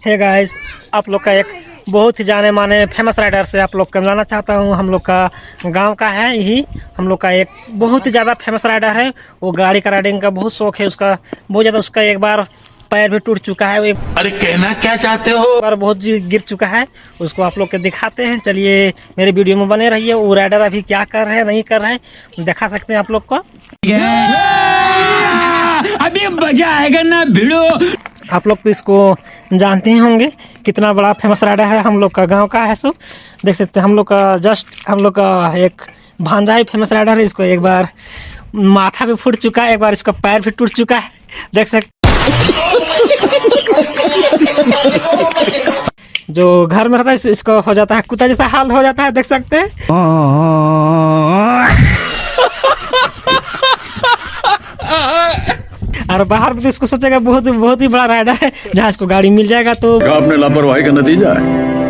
Hey guys, आप लोग का एक बहुत ही जाने माने फेमस राइडर से आप लोग को मिलाना चाहता हूँ। हम लोग का गांव का है यही। हम लोग का एक बहुत ही ज़्यादा फेमस राइडर है। वो गाड़ी का राइडिंग का बहुत शौक है उसका, बहुत ज़्यादा। उसका एक बार पैर भी टूट चुका है। एक अरे कहना क्या चाहते हो? बार बहुत गिर चुका है। उसको आप लोग के दिखाते हैं। चलिए मेरे वीडियो में बने रहिए। वो राइडर अभी क्या कर रहे हैं नहीं कर रहे हैं दिखा सकते हैं आप लोग को। अभी मजा आएगा ना भिड़ो। आप लोग तो इसको जानते ही होंगे, कितना बड़ा फेमस राइडर है। हम लोग का गांव का है। सो देख सकते हैं हम लोग का हम लोग का एक भांजा ही फेमस राइडर है। इसको एक बार माथा भी फूट चुका है, एक बार इसका पैर भी टूट चुका है। देख सकते जो घर में रहता है इसको हो जाता है कुत्ता जैसा हाल हो जाता है। देख सकते हैं। और बाहर भी तो इसको सोचेगा बहुत ही बड़ा राइडर है। जहाँ इसको गाड़ी मिल जाएगा तो आपने लापरवाही का नतीजा है।